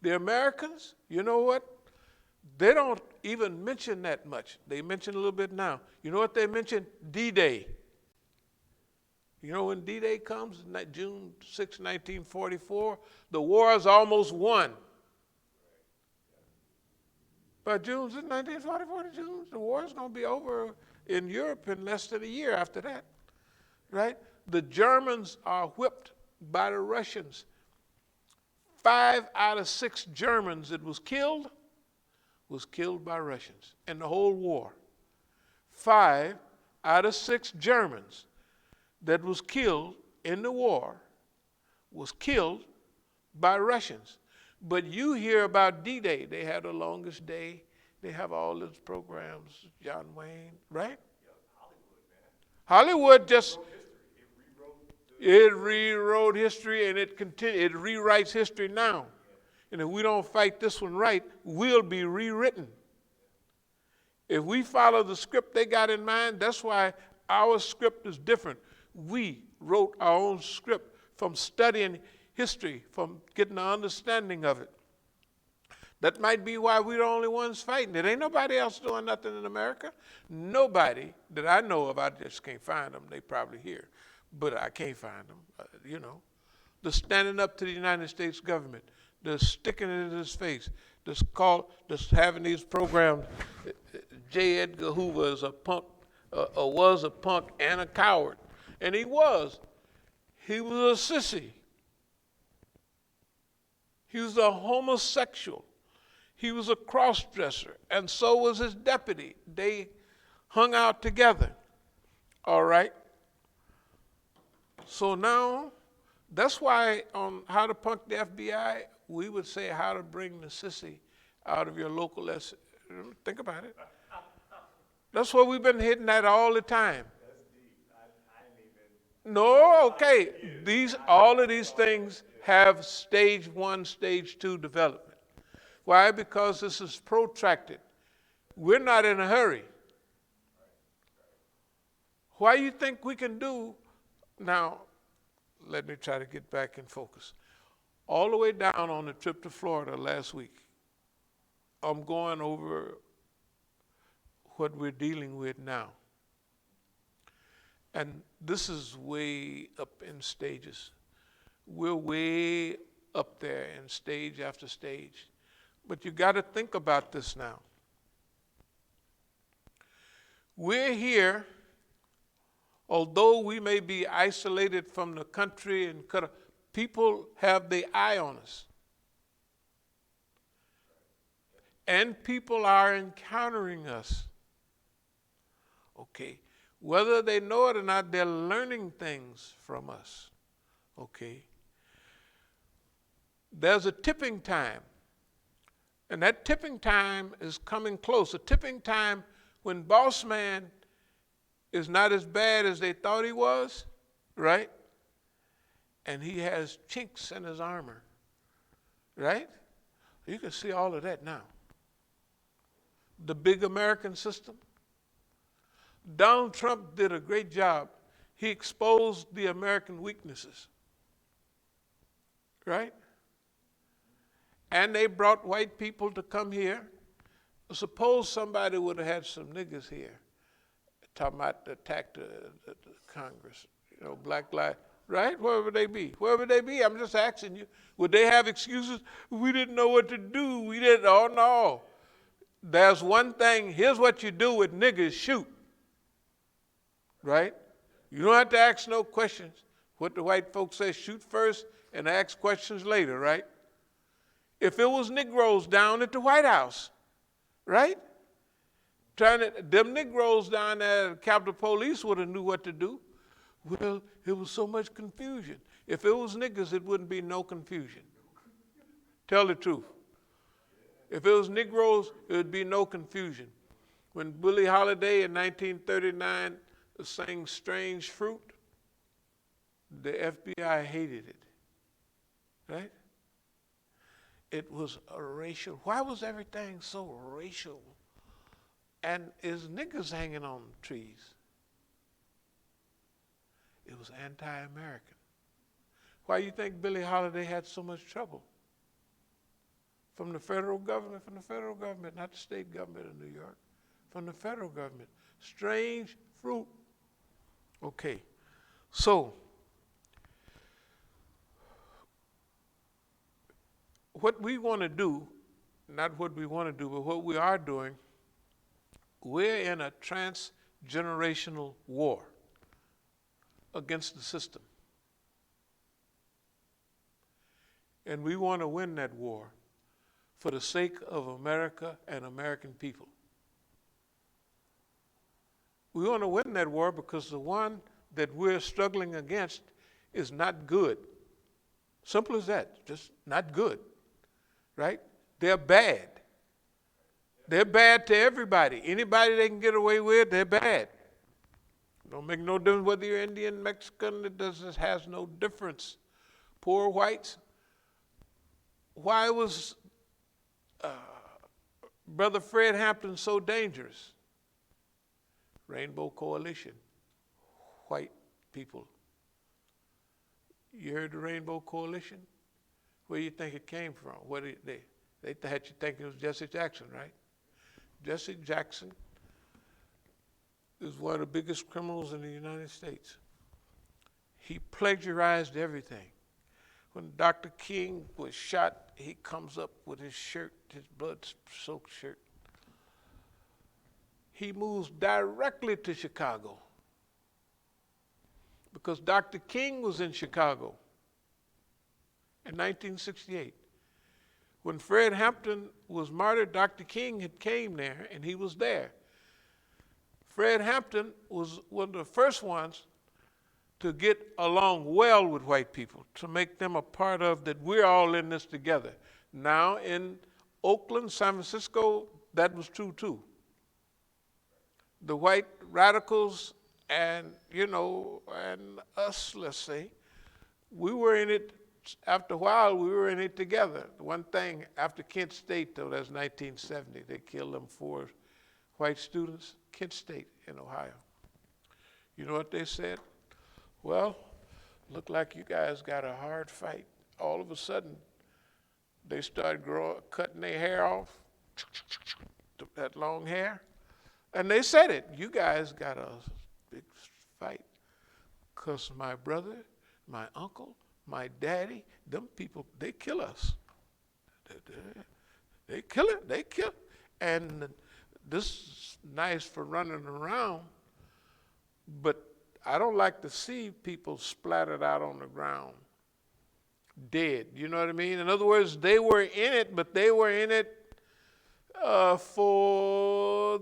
The Americans, you know what? They don't even mention that much. They mention a little bit now. You know what they mention? D-Day. You know when D-Day comes, June 6, 1944, the war is almost won. By June 1944 to June, the war is going to be over in Europe in less than a year after that, right? The Germans are whipped by the Russians. 5 out of 6 Germans that was killed by Russians in the whole war. 5 out of 6 Germans that was killed in the war was killed by Russians. But you hear about D-Day. They had the longest day. They have all those programs, John Wayne, right? Yeah, Hollywood, man. Hollywood just, It rewrote history, and it rewrites history now. And if we don't fight this one right, we'll be rewritten. If we follow the script they got in mind, that's why our script is different. We wrote our own script from studying history, from getting an understanding of it. That might be why we're the only ones fighting it. Ain't nobody else doing nothing in America. Nobody that I know of. I just can't find them. They probably here, but I can't find them. They're standing up to the United States government. They're sticking it in his face. Just having these programs. J. Edgar Hoover is a punk, was a punk and a coward, and he was. He was a sissy. He was a homosexual. He was a cross-dresser, and so was his deputy. They hung out together, all right? So now, that's why on How to Punk the FBI, we would say how to bring the sissy out of your local Think about it. That's what we've been hitting at all the time. That's deep. I didn't even. No, okay. All of these things have stage 1, stage 2 development. Why? Because this is protracted. We're not in a hurry. Why you think we can do? Now, let me try to get back in focus. All the way down on the trip to Florida last week, I'm going over what we're dealing with now. And this is way up in stages. We're way up there in stage after stage. But you got to think about this now. We're here, although we may be isolated from the country and people have their eye on us. And people are encountering us. Okay. Whether they know it or not, they're learning things from us. Okay. There's a tipping time. And that tipping time is coming close. A tipping time when boss man is not as bad as they thought he was, right? And he has chinks in his armor, right? You can see all of that now. The big American system. Donald Trump did a great job. He exposed the American weaknesses, right? And they brought white people to come here. Suppose somebody would have had some niggas here talking about the attack the Congress, black lives, right? Where would they be? Where would they be? I'm just asking you. Would they have excuses? We didn't know what to do. We didn't. Oh, no. There's one thing. Here's what you do with niggas. Shoot. Right? You don't have to ask no questions. What the white folks say, shoot first and ask questions later, right? If it was Negroes down at the White House, right? Them Negroes down there at Capitol Police would have knew what to do. Well, it was so much confusion. If it was niggas, it wouldn't be no confusion. Tell the truth. If it was Negroes, it would be no confusion. When Billie Holiday in 1939 sang Strange Fruit, the FBI hated it, right? It was a racial. Why was everything so racial? And is niggas hanging on trees? It was anti-American. Why do you think Billie Holiday had so much trouble? From the federal government, not the state government of New York, from the federal government. Strange fruit. Okay, so what we want to do, not what we want to do, but what we are doing, we're in a transgenerational war against the system. And we want to win that war for the sake of America and American people. We want to win that war because the one that we're struggling against is not good. Simple as that, just not good, right? They're bad. They're bad to everybody. Anybody they can get away with, they're bad. Don't make no difference whether you're Indian, Mexican, this has no difference. Poor whites. Why was Brother Fred Hampton so dangerous? Rainbow Coalition, white people. You heard the Rainbow Coalition? Where do you think it came from? What did they had you think it was Jesse Jackson, right? Jesse Jackson is one of the biggest criminals in the United States. He plagiarized everything. When Dr. King was shot, he comes up with his shirt, his blood-soaked shirt. He moves directly to Chicago because Dr. King was in Chicago in 1968. When Fred Hampton was martyred, Dr. King had came there and he was there. Fred Hampton was one of the first ones to get along well with white people, to make them a part of that we're all in this together. Now in Oakland, San Francisco, that was true too. The white radicals and, and us, let's say, we were in it, after a while, we were in it together. One thing, after Kent State, though, that's 1970, they killed them 4 white students, Kent State in Ohio. You know what they said? Well, look like you guys got a hard fight. All of a sudden, they started cutting their hair off, that long hair. And they said it, you guys got a big fight. Because my brother, my uncle, my daddy, them people, they kill us. They kill it. And this is nice for running around, but I don't like to see people splattered out on the ground, dead. You know what I mean? In other words, they were in it, but they were in it for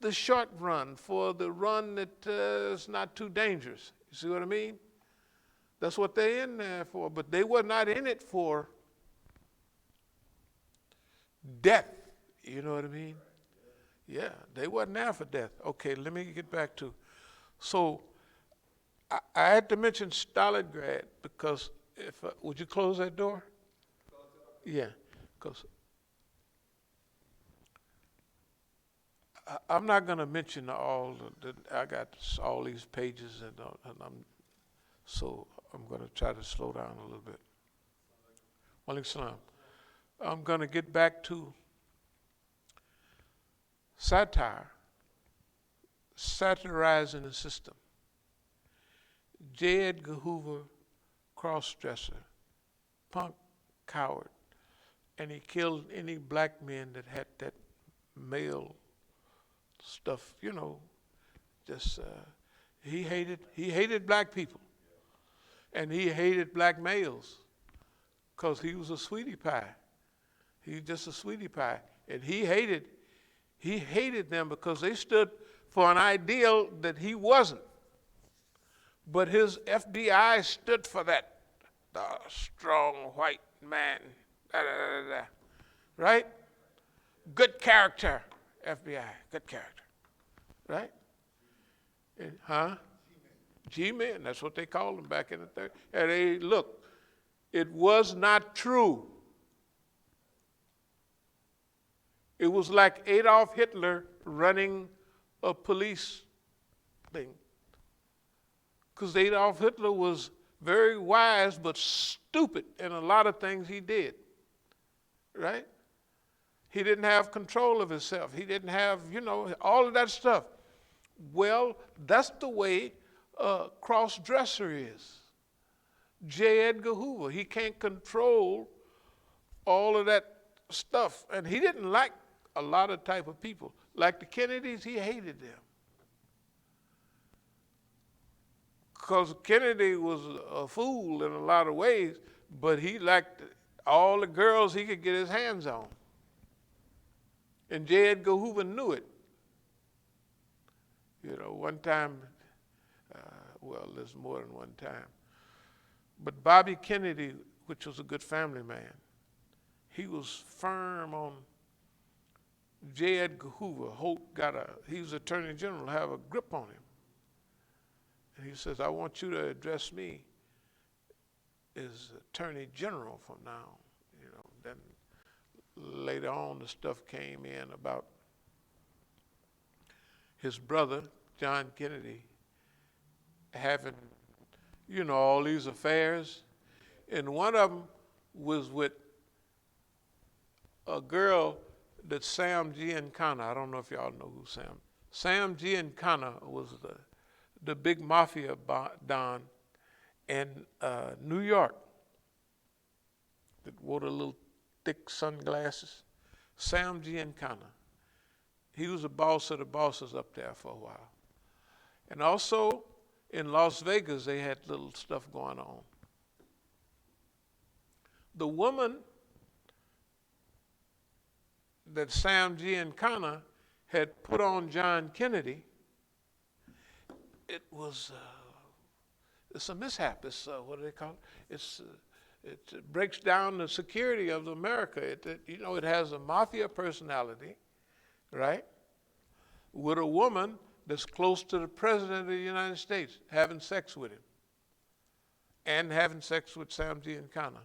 the short run, for the run that is not too dangerous. You see what I mean? That's what they're in there for, but they were not in it for death. You know what I mean? Yeah, they wasn't there for death. Okay, let me get back to, so I had to mention Stalingrad because would you close that door? Yeah, because I'm not going to mention all I got all these pages and so I'm going to try to slow down a little bit. Walaikum salam. I'm going to get back to satire, satirizing the system. J. Edgar Hoover, cross-dresser, punk, coward, and he killed any black men that had that male stuff, just he hated black people, and he hated black males because he was a sweetie pie. He was just a sweetie pie, and he hated them because they stood for an ideal that he wasn't. But his FBI stood for that, the strong white man, right? Good character, FBI, good character, right? G-men, that's what they called them back in the 30s. And look, it was not true. It was like Adolf Hitler running a police thing. Because Adolf Hitler was very wise but stupid in a lot of things he did, right? He didn't have control of himself. He didn't have, all of that stuff. Well, that's the way a cross-dresser is. J. Edgar Hoover, he can't control all of that stuff. And he didn't like a lot of type of people. Like the Kennedys, he hated them. Because Kennedy was a fool in a lot of ways, but he liked all the girls he could get his hands on. And J. Edgar Hoover knew it. One time, there's more than one time. But Bobby Kennedy, which was a good family man, he was firm on J. Edgar Hoover. He was Attorney General, have a grip on him. And he says, I want you to address me as Attorney General from now. Then later on the stuff came in about his brother, John Kennedy, having, all these affairs. And one of them was with a girl that Sam Giancana, I don't know if y'all know who Sam Giancana was the big mafia don in New York that wore the little thick sunglasses. Sam Giancana. He was the boss of the bosses up there for a while. And also in Las Vegas, they had little stuff going on. The woman that Sam Giancana had put on John Kennedy, it's a mishap. It's what do they call it? It breaks down the security of America. It has a mafia personality, right? With a woman that's close to the president of the United States, having sex with him, and having sex with Sam Giancana.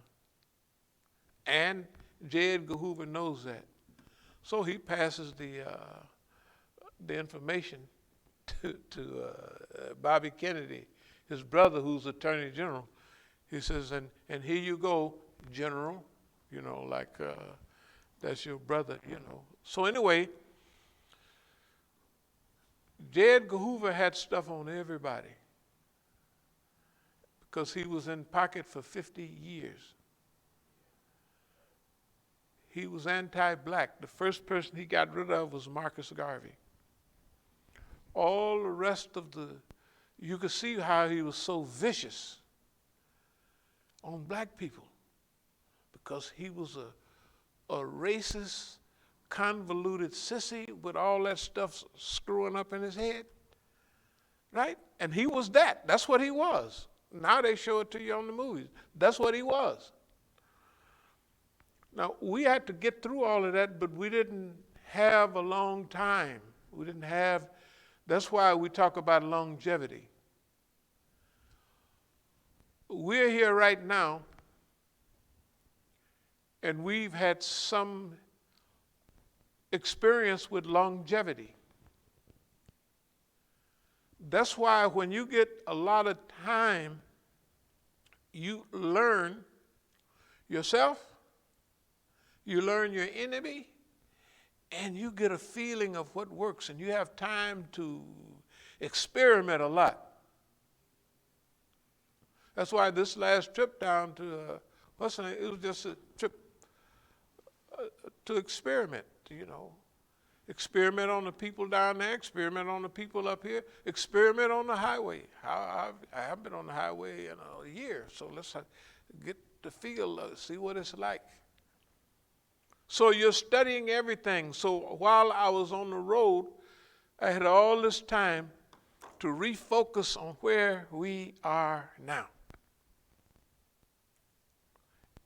And J. Edgar Hoover knows that. So he passes the information to Bobby Kennedy, his brother, who's Attorney General. He says, and here you go, General, that's your brother, So anyway, J. Edgar Hoover had stuff on everybody because he was in pocket for 50 years. He was anti-black. The first person he got rid of was Marcus Garvey. All the rest of you could see how he was so vicious on black people because he was a racist, convoluted sissy with all that stuff screwing up in his head, right? And he was that. That's what he was. Now they show it to you on the movies. That's what he was. Now, we had to get through all of that, but we didn't have a long time. That's why we talk about longevity. We're here right now, and we've had some experience with longevity. That's why when you get a lot of time, you learn yourself, you learn your enemy, and you get a feeling of what works, and you have time to experiment a lot. That's why this last trip down to, it was just a trip to experiment, Experiment on the people down there, experiment on the people up here, experiment on the highway. I haven't been on the highway in a year, so let's get the feel, see what it's like. So you're studying everything. So while I was on the road, I had all this time to refocus on where we are now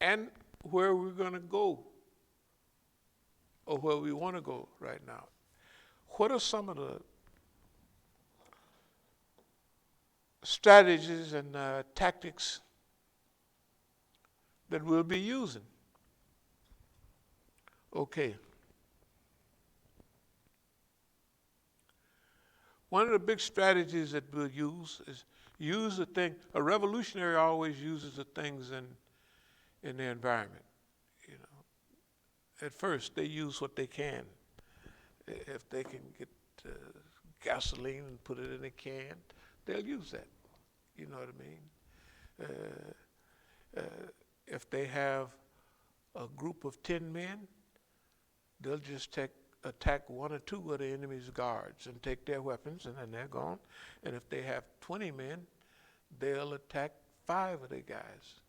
and where we're going to go, or where we want to go right now. What are some of the strategies and tactics that we'll be using? Okay. One of the big strategies that we'll use is use the thing. A revolutionary always uses the things in the environment, at first they use what they can. If they can get gasoline and put it in a can, they'll use that. You know what I mean? If they have a group of 10 men, they'll just attack one or two of the enemy's guards and take their weapons, and then they're gone. And if they have 20 men, they'll attack 5 of their guys.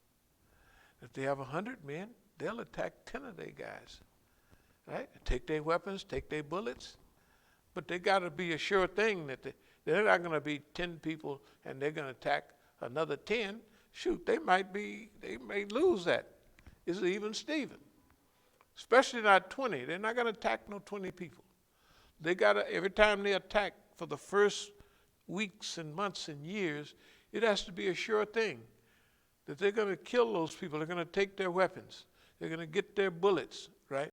If they have 100 men, they'll attack 10 of their guys. Right? Take their weapons, take their bullets, but they got to be a sure thing that they're not going to be 10 people and they're going to attack another 10. Shoot, they may lose that. It's even Stephen. Especially not 20. They're not going to attack no 20 people. They got to, every time they attack for the first weeks and months and years, it has to be a sure thing that they're going to kill those people. They're going to take their weapons. They're going to get their bullets, right?